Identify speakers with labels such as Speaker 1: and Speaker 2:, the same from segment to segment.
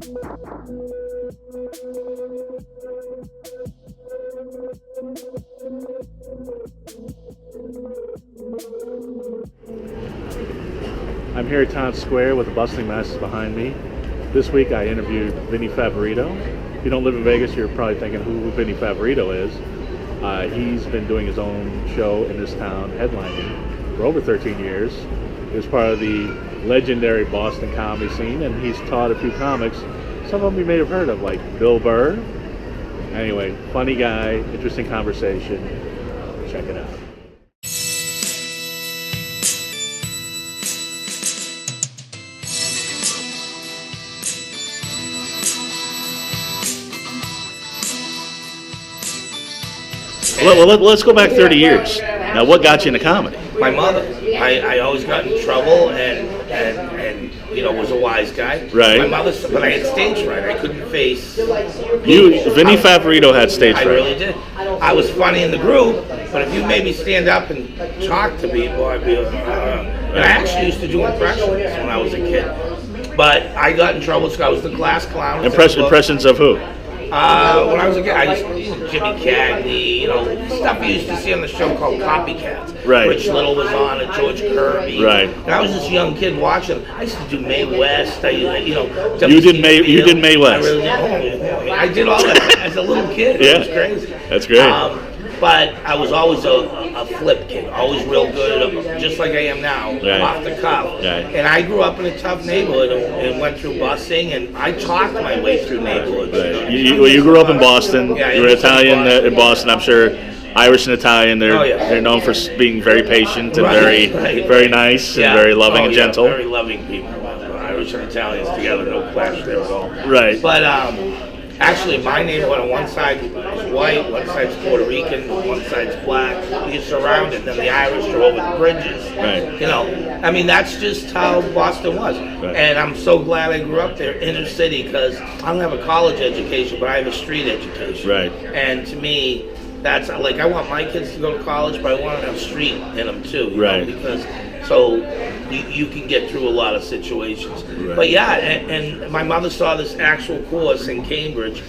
Speaker 1: I'm here at Town Square with the Bustling Masses behind me. This week I interviewed Vinnie Favorito. If you don't live in Vegas, you're probably thinking who Vinnie Favorito is. He's been doing his own show in this town, headlining, for over 13 years. He was part of the legendary Boston comedy scene, and he's taught a few comics. Some of them you may have heard of, like Bill Burr. Anyway, funny guy, interesting conversation. Check it out. Well, let's go back 30 years. Now, what got you into comedy?
Speaker 2: My mother. I always got in trouble and you know, was a wise guy.
Speaker 1: Right.
Speaker 2: My mother, but I had stage fright. I couldn't face.
Speaker 1: Vinnie Favorito had stage fright.
Speaker 2: I really did. I was funny in the group, but if you made me stand up and talk to people, I'd be And I actually used to do impressions when I was a kid. But I got in trouble, so I was the class clown.
Speaker 1: Impressions of who?
Speaker 2: When I was a kid, I used to Jimmy Cagney, you know, stuff you used to see on the show called Copycats.
Speaker 1: Right.
Speaker 2: Rich Little was on it, George Kirby.
Speaker 1: Right.
Speaker 2: And I was this young kid watching. I used to do Mae West. You know,
Speaker 1: You did Mae West.
Speaker 2: I really did. I did all that as a little kid.
Speaker 1: Yeah.
Speaker 2: It was crazy.
Speaker 1: That's great.
Speaker 2: But I was always a flip kid, always real good, just like I am now,
Speaker 1: right.
Speaker 2: Off the cuff.
Speaker 1: Right.
Speaker 2: And I grew up in a tough neighborhood and went through busing, and I talked my way through neighborhoods.
Speaker 1: Right. You grew up in Boston.
Speaker 2: Yeah,
Speaker 1: you were Italian in Boston, I'm sure. Irish and Italian, they're known for being very patient and very nice and very loving and gentle.
Speaker 2: Very loving people. Irish and Italians together, no clash there at all.
Speaker 1: Right.
Speaker 2: But actually, my neighborhood on one side is white, one side's Puerto Rican, one side's black. You surround it, then the Irish are over the bridges.
Speaker 1: Right.
Speaker 2: You know, I mean, that's just how Boston was. Right. And I'm so glad I grew up there, inner city, because I don't have a college education, but I have a street education.
Speaker 1: Right.
Speaker 2: And to me, that's like, I want my kids to go to college, but I want them to have street in them too. You
Speaker 1: right.
Speaker 2: know, because so you can get through a lot of situations.
Speaker 1: Right.
Speaker 2: But yeah, and my mother saw this actual course in Cambridge,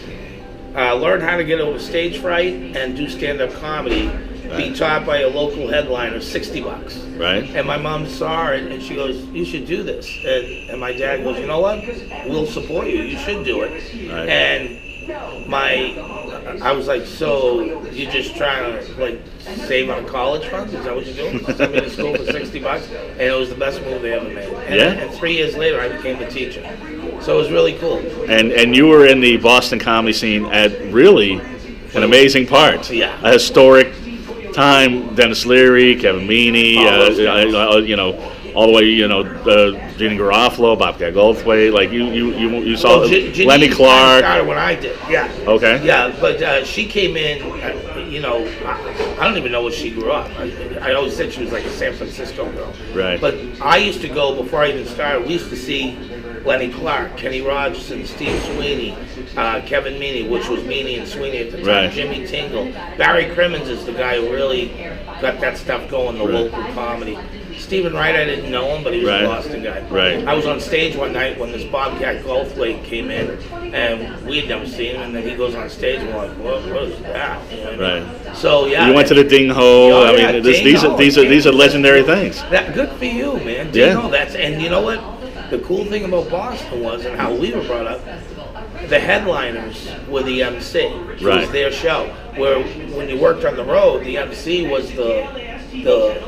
Speaker 2: learn how to get over stage fright and do stand-up comedy, be taught by a local headliner, $60.
Speaker 1: Right.
Speaker 2: And my mom saw it and she goes, you should do this. And my dad goes, you know what? We'll support you. You should do it.
Speaker 1: Right.
Speaker 2: And I was like, so you're just trying to like save on college funds? Is that what you're doing? Send me to school for $60, and it was the best move they ever made. And 3 years later, I became a teacher, so it was really cool.
Speaker 1: And you were in the Boston comedy scene at really an amazing part.
Speaker 2: Yeah,
Speaker 1: a historic time. Dennis Leary, Kevin Meaney, you know. All the way, you know, Gina Garofalo, Bobcat Goldthwait, like you saw Lenny Clark.
Speaker 2: Started when I did, yeah.
Speaker 1: Okay.
Speaker 2: Yeah, but she came in, you know, I don't even know where she grew up. I always said she was like a San Francisco girl.
Speaker 1: Right.
Speaker 2: But I used to go, before I even started, we used to see Lenny Clark, Kenny Rogerson, Steve Sweeney, Kevin Meaney, which was Meaney and Sweeney at the time,
Speaker 1: right.
Speaker 2: Jimmy Tingle. Barry Crimmins is the guy who really got that stuff going, the local comedy. Stephen Wright, I didn't know him, but he was a Boston guy.
Speaker 1: Right.
Speaker 2: I was on stage one night when this Bobcat Goldthwait came in, and we had never seen him, and then he goes on stage, and we're like, what is that? You know what I mean?
Speaker 1: Right.
Speaker 2: So, yeah.
Speaker 1: You went to the Ding Ho. I mean, these are legendary things.
Speaker 2: Good for you, man. Ding Ho, and you know what? The cool thing about Boston was, and how we were brought up, the headliners were the MC. It was their show. Where when you worked on the road, the MC was the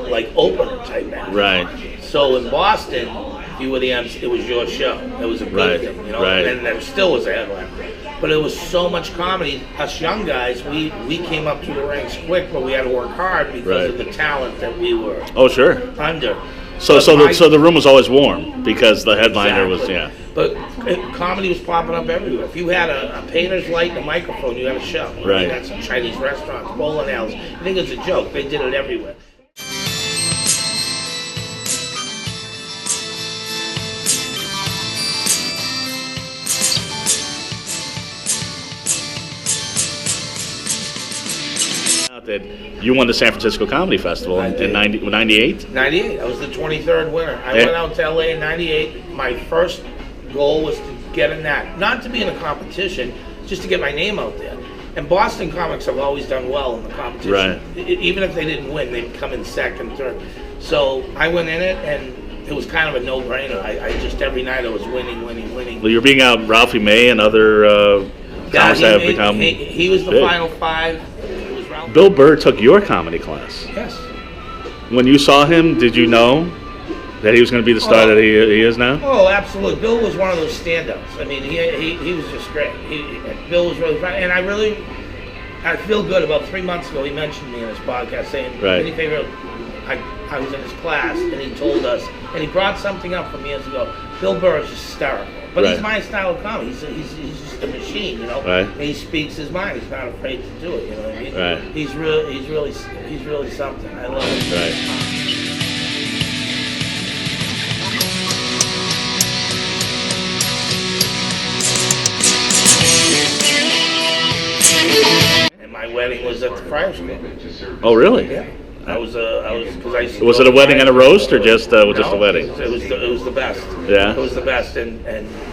Speaker 2: like opener type act.
Speaker 1: Right.
Speaker 2: So in Boston, you were the MC. It was your show. It was a big thing, you know.
Speaker 1: Right.
Speaker 2: And there still was a headliner. But it was so much comedy. Us young guys, we came up through the ranks quick, but we had to work hard because of the talent that we were.
Speaker 1: Oh, sure.
Speaker 2: Under.
Speaker 1: So the room was always warm because the headliner was
Speaker 2: But comedy was popping up everywhere. If you had a painter's light and a microphone, you had a show.
Speaker 1: Right.
Speaker 2: You had some Chinese restaurants, bowling alleys. I think it's a joke. They did it everywhere.
Speaker 1: That you won the San Francisco Comedy Festival in 98?
Speaker 2: 98. I was the 23rd winner. I went out to LA in 98. My first goal was to getting that, not to be in a competition, just to get my name out there. And Boston comics have always done well in the competition.
Speaker 1: Right.
Speaker 2: Even if they didn't win, they'd come in second, third. So I went in it, and it was kind of a no-brainer. I just, every night I was winning.
Speaker 1: Well, you're being out Ralphie May and other comics that have become
Speaker 2: he was the
Speaker 1: big.
Speaker 2: final five. It was Ralphie.
Speaker 1: Bill Burr took your comedy class.
Speaker 2: Yes.
Speaker 1: When you saw him, did you know that he was going to be the star that he is now?
Speaker 2: Oh, absolutely. Bill was one of those standouts. I mean, he was just great. Bill was really fun. And I feel good. About 3 months ago, he mentioned me in his podcast saying, Vinnie Favorito, I was in his class, and he told us, and he brought something up from years ago. Bill Burr is hysterical. But he's my style of comedy. He's just a machine, you know. Right. And he speaks his mind. He's not afraid to do it, you know what I mean?
Speaker 1: Right.
Speaker 2: He's really something. I love him.
Speaker 1: Right.
Speaker 2: My wedding was at the Friar school.
Speaker 1: Oh, really?
Speaker 2: Yeah. Was
Speaker 1: it a wedding and a roast, or just a wedding?
Speaker 2: It was the best.
Speaker 1: Yeah.
Speaker 2: It was the best, and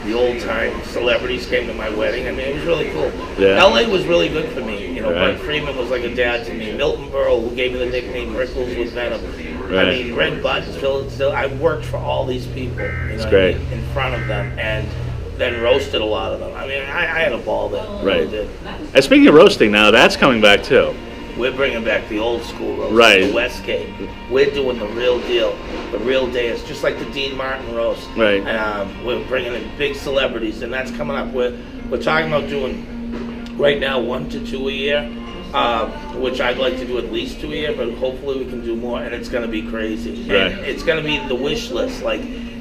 Speaker 2: the old time celebrities came to my wedding. I mean, it was really cool.
Speaker 1: Yeah.
Speaker 2: LA was really good for me. You know, Brent Freeman was like a dad to me. Milton Berle, who gave me the nickname Rickles with Venom. Right. I mean, Red Buttons, Phil. I worked for all these people. You know,
Speaker 1: great.
Speaker 2: In front of them, and then roasted a lot of them. I mean, I had a ball there.
Speaker 1: Right. And speaking of roasting now, that's coming back too.
Speaker 2: We're bringing back the old school roast,
Speaker 1: right?
Speaker 2: The Westgate. We're doing the real deal, the real deus, just like the Dean Martin roast.
Speaker 1: Right.
Speaker 2: And we're bringing in big celebrities, and that's coming up. We're talking about doing right now 1 to 2 a year, which I'd like to do at least 2 a year, but hopefully we can do more. And it's going to be crazy.
Speaker 1: Right.
Speaker 2: And it's going to be the wish list. Like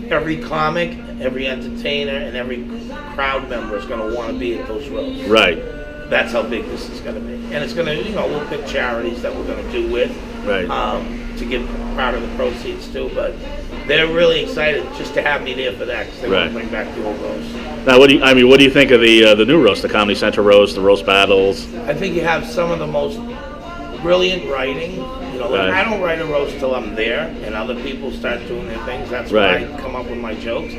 Speaker 2: every comic, every entertainer, and every crowd member is going to want to be at those roasts.
Speaker 1: Right.
Speaker 2: That's how big this is going to be. And it's going to, you know, we'll pick charities that we're going to do with to give part of the proceeds to. But they're really excited just to have me there for that, because they want to bring back the old roast.
Speaker 1: Now, what do you think of the new roast, the Comedy Central roast, the roast battles?
Speaker 2: I think you have some of the most brilliant writing. You know, like I don't write a roast till I'm there, and other people start doing their things. That's why I come up with my jokes.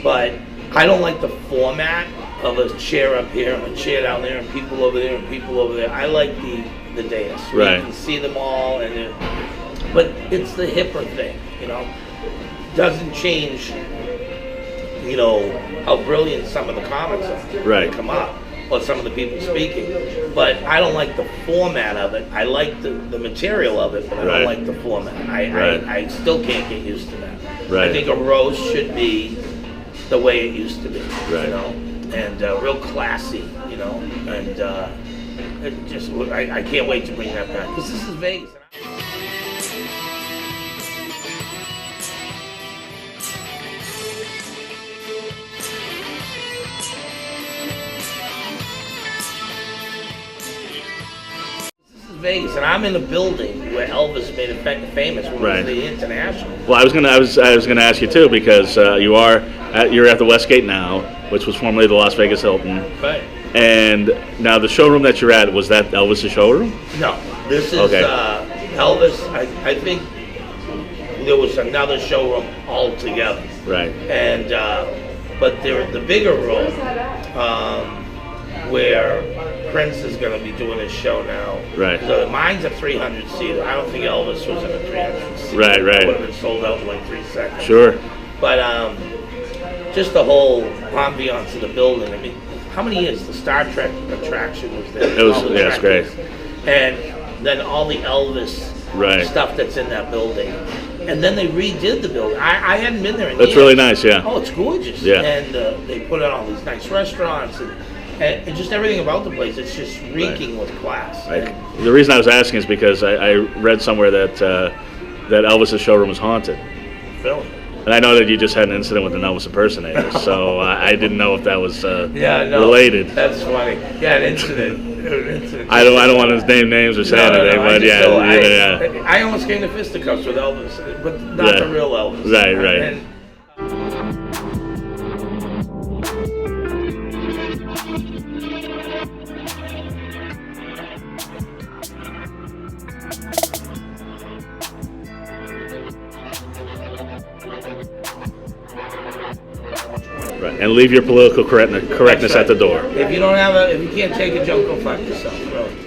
Speaker 2: But I don't like the format of a chair up here and a chair down there and people over there and people over there. I like the dais. Right. You can see them all, but it's the hipper thing, you know. Doesn't change, you know, how brilliant some of the comics are. Right. Come up, or some of the people speaking. But I don't like the format of it. I like the material of it, but I don't like the format. I still can't get used to that. Right. I think a roast should be the way it used to be, you know, and real classy, you know, and I can't wait to bring that back, because this is Vegas. Vegas, and I'm in a building where Elvis made it famous when it was the International.
Speaker 1: Well, I was gonna ask you too, because you're at the Westgate now, which was formerly the Las Vegas Hilton.
Speaker 2: Right.
Speaker 1: And now the showroom that you're at, was that Elvis' showroom?
Speaker 2: No, this is Elvis. I think there was another showroom altogether. Right. And but the bigger room where Prince is going to be doing his show now. Right. So mine's a 300 seater. I don't think Elvis was in a 300 seater. Right. It would have been sold out in like 3 seconds. Sure. But just the whole ambiance of the building. I mean, how many years the Star Trek attraction was there? It was, it's great. And then all the Elvis stuff that's in that building. And then they redid the building. I hadn't been there in years. That's really nice, yeah. Oh, it's gorgeous. Yeah. And they put in all these nice restaurants and just everything about the place. It's just reeking with class. Right. The reason I was asking is because I read somewhere that Elvis' showroom was haunted. Really? And I know that you just had an incident with an Elvis impersonator, so I didn't know if that was related. That's funny. Yeah, an incident. I don't want to name names or say anything, but I almost came to fisticuffs with Elvis, but not the real Elvis. Right.
Speaker 1: Right. And leave your political correctness
Speaker 2: That's right.
Speaker 1: at the door.
Speaker 2: If you can't take a joke, go fuck yourself, really.